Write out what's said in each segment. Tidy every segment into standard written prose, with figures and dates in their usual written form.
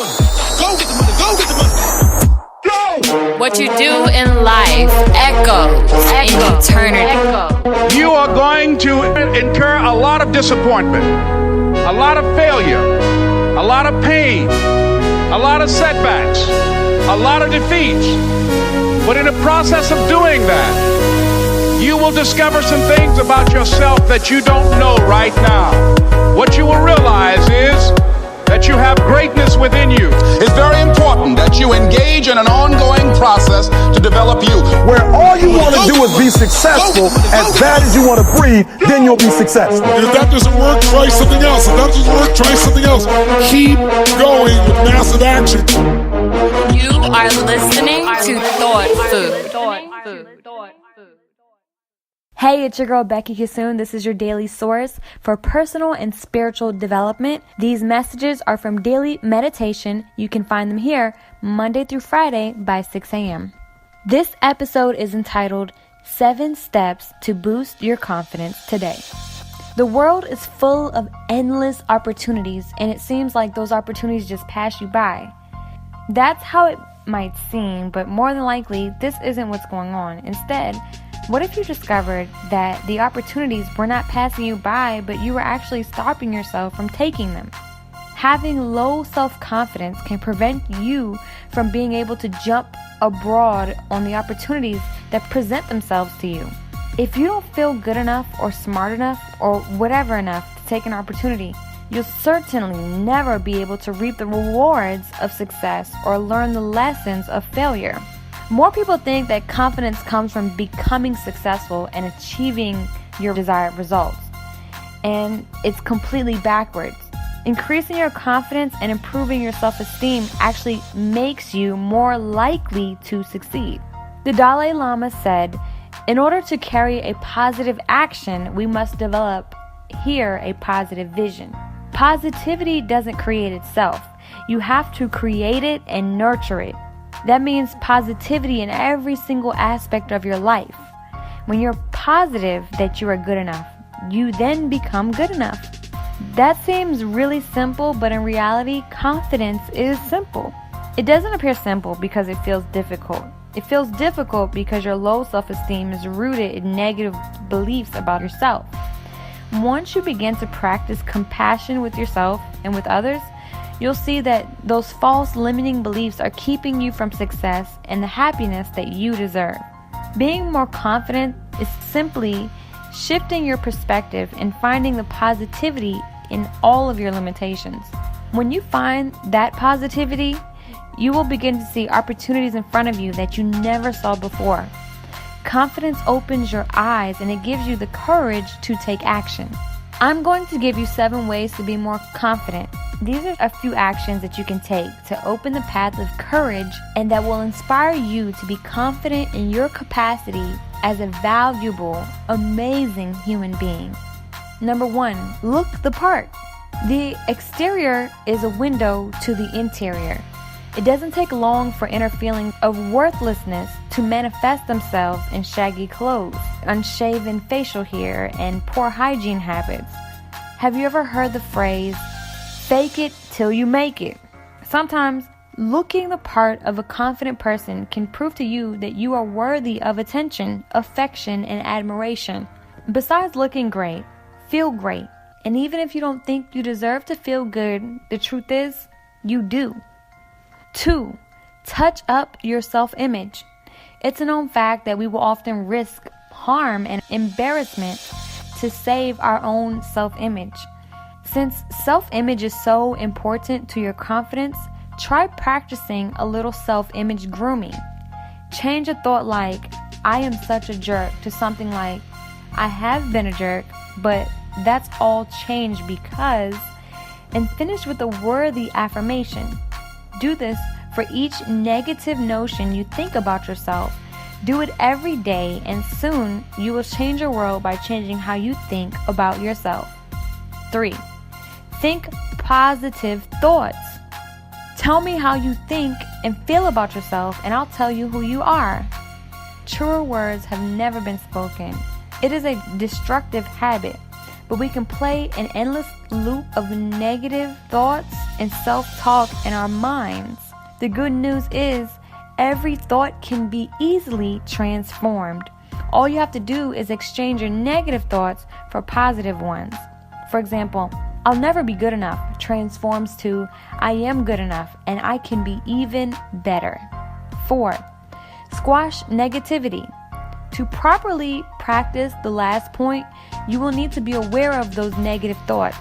money. Go get the money. Go get the money. Go! What you do in life echoes in eternity. You are going to incur a lot of disappointment, a lot of failure, a lot of pain, a lot of setbacks, a lot of defeats. But in the process of doing that, you will discover some things about yourself that you don't know right now. What you will realize is that you have greatness within you. It's very important that you engage in an ongoing process to develop you. Where all you want to do is be successful, as bad as you want to breathe, then you'll be successful. If that doesn't work, try something else. If that doesn't work, try something else. Keep going with massive action. You are listening to Thought Food. Hey, it's your girl Becky Kissoon. This is your daily source for personal and spiritual development. These messages are from Daily Meditation. You can find them here Monday through Friday by 6 a.m. This episode is entitled 7 Steps to Boost Your Confidence Today. The world is full of endless opportunities, and it seems like those opportunities just pass you by. That's how it might seem, but more than likely, this isn't what's going on. Instead, what if you discovered that the opportunities were not passing you by, but you were actually stopping yourself from taking them? Having low self-confidence can prevent you from being able to jump abroad on the opportunities that present themselves to you. If you don't feel good enough or smart enough or whatever enough to take an opportunity, you'll certainly never be able to reap the rewards of success or learn the lessons of failure. More people think that confidence comes from becoming successful and achieving your desired results. And it's completely backwards. Increasing your confidence and improving your self-esteem actually makes you more likely to succeed. The Dalai Lama said, in order to carry a positive action, we must develop here a positive vision. Positivity doesn't create itself. You have to create it and nurture it. That means positivity in every single aspect of your life. When you're positive that you are good enough, you then become good enough. That seems really simple, but in reality, confidence is simple. It doesn't appear simple because it feels difficult. It feels difficult because your low self-esteem is rooted in negative beliefs about yourself. Once you begin to practice compassion with yourself and with others, you'll see that those false limiting beliefs are keeping you from success and the happiness that you deserve. Being more confident is simply shifting your perspective and finding the positivity in all of your limitations. When you find that positivity, you will begin to see opportunities in front of you that you never saw before. Confidence opens your eyes and it gives you the courage to take action. I'm going to give you 7 ways to be more confident. These are a few actions that you can take to open the path of courage and that will inspire you to be confident in your capacity as a valuable, amazing human being. Number 1, look the part. The exterior is a window to the interior. It doesn't take long for inner feelings of worthlessness to manifest themselves in shaggy clothes, unshaven facial hair, and poor hygiene habits. Have you ever heard the phrase, fake it till you make it? Sometimes, looking the part of a confident person can prove to you that you are worthy of attention, affection, and admiration. Besides looking great, feel great. And even if you don't think you deserve to feel good, the truth is, you do. 2, touch up your self-image. It's a known fact that we will often risk harm and embarrassment to save our own self-image. Since self-image is so important to your confidence, try practicing a little self-image grooming. Change a thought like, I am such a jerk, to something like, I have been a jerk, but that's all changed because, and finish with a worthy affirmation. Do this for each negative notion you think about yourself. Do it every day, and soon you will change your world by changing how you think about yourself. 3, think positive thoughts. Tell me how you think and feel about yourself, and I'll tell you who you are. Truer words have never been spoken. It is a destructive habit. but we can play an endless loop of negative thoughts and self-talk in our minds. The good news is every thought can be easily transformed. All you have to do is exchange your negative thoughts for positive ones. For example, I'll never be good enough transforms to I am good enough and I can be even better. 4. Squash negativity. To properly practice the last point, you will need to be aware of those negative thoughts.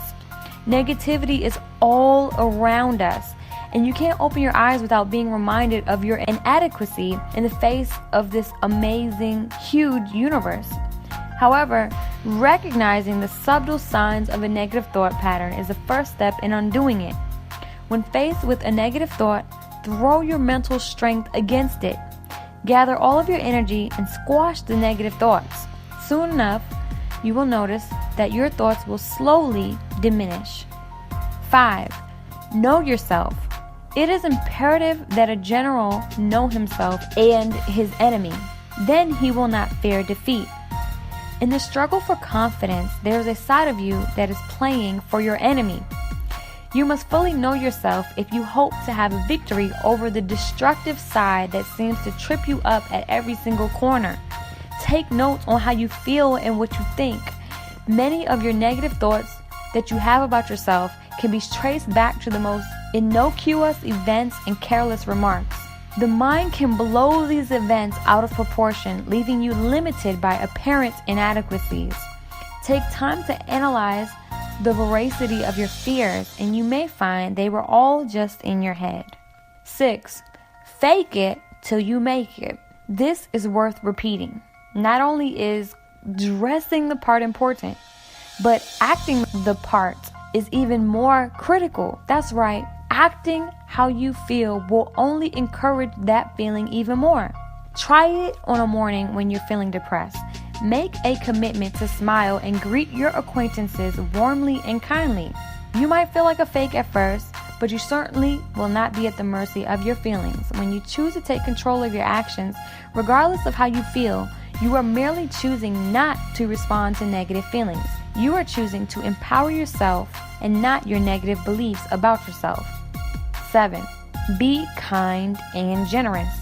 Negativity is all around us, and you can't open your eyes without being reminded of your inadequacy in the face of this amazing, huge universe. However, recognizing the subtle signs of a negative thought pattern is the first step in undoing it. When faced with a negative thought, throw your mental strength against it. Gather all of your energy and squash the negative thoughts. Soon enough, you will notice that your thoughts will slowly diminish. 5. Know yourself. It is imperative that a general know himself and his enemy. Then he will not fear defeat. In the struggle for confidence, there is a side of you that is playing for your enemy. You must fully know yourself if you hope to have a victory over the destructive side that seems to trip you up at every single corner. Take note on how you feel and what you think. Many of your negative thoughts that you have about yourself can be traced back to the most innocuous events and careless remarks. The mind can blow these events out of proportion, leaving you limited by apparent inadequacies. Take time to analyze the veracity of your fears, and you may find they were all just in your head. 6. Fake it till you make it. This is worth repeating. Not only is dressing the part important, but acting the part is even more critical. That's right. Acting how you feel will only encourage that feeling even more. Try it on a morning when you're feeling depressed. Make a commitment to smile and greet your acquaintances warmly and kindly. You might feel like a fake at first, but you certainly will not be at the mercy of your feelings. When you choose to take control of your actions, regardless of how you feel, you are merely choosing not to respond to negative feelings. You are choosing to empower yourself and not your negative beliefs about yourself. 7. Be kind and generous.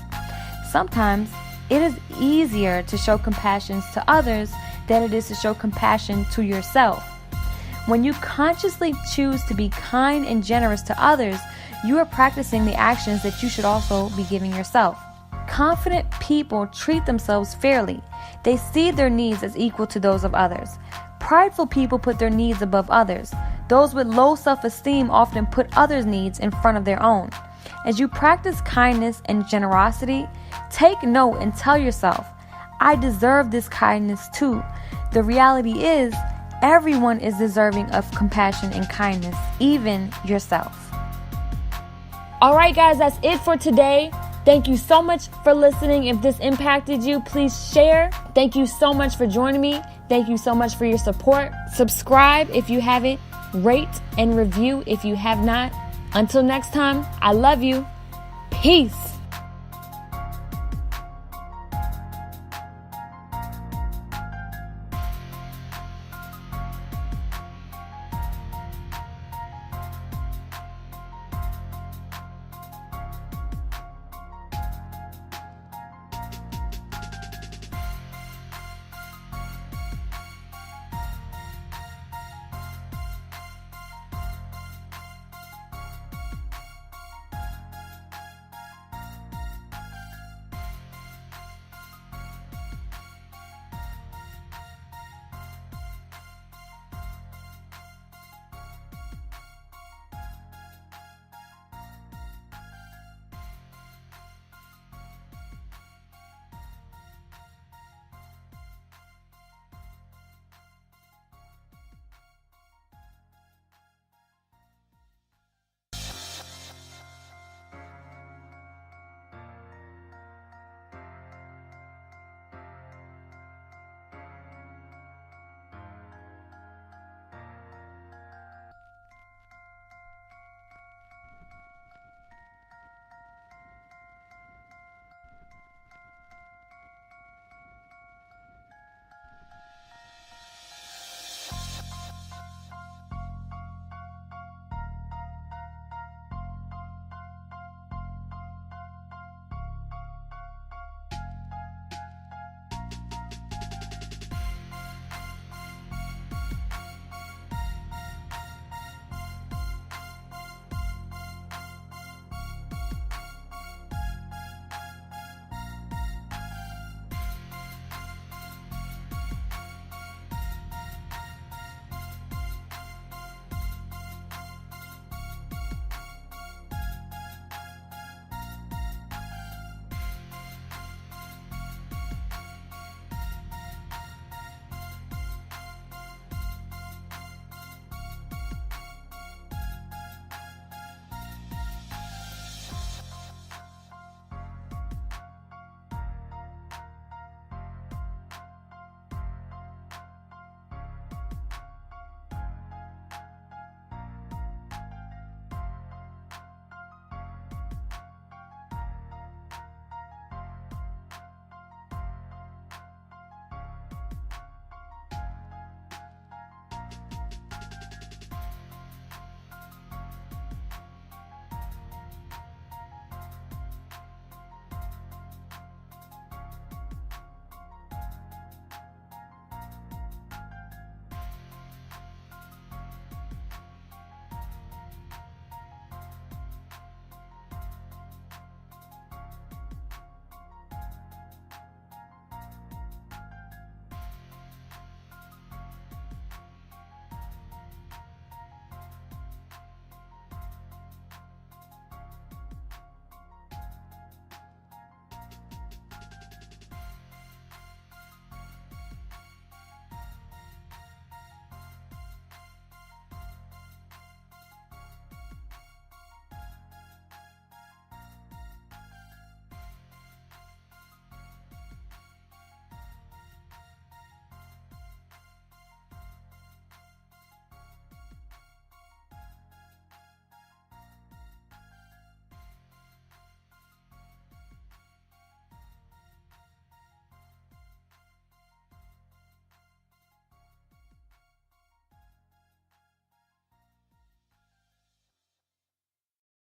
Sometimes it is easier to show compassion to others than it is to show compassion to yourself. When you consciously choose to be kind and generous to others, you are practicing the actions that you should also be giving yourself. Confident people treat themselves fairly. They see their needs as equal to those of others. Prideful people put their needs above others. Those with low self-esteem often put others' needs in front of their own. As you practice kindness and generosity, take note and tell yourself, I deserve this kindness too. The reality is, everyone is deserving of compassion and kindness, even yourself. Alright guys, that's it for today. Thank you so much for listening. If this impacted you, please share. Thank you so much for joining me. Thank you so much for your support. Subscribe if you haven't. Rate and review if you have not. Until next time, I love you. Peace.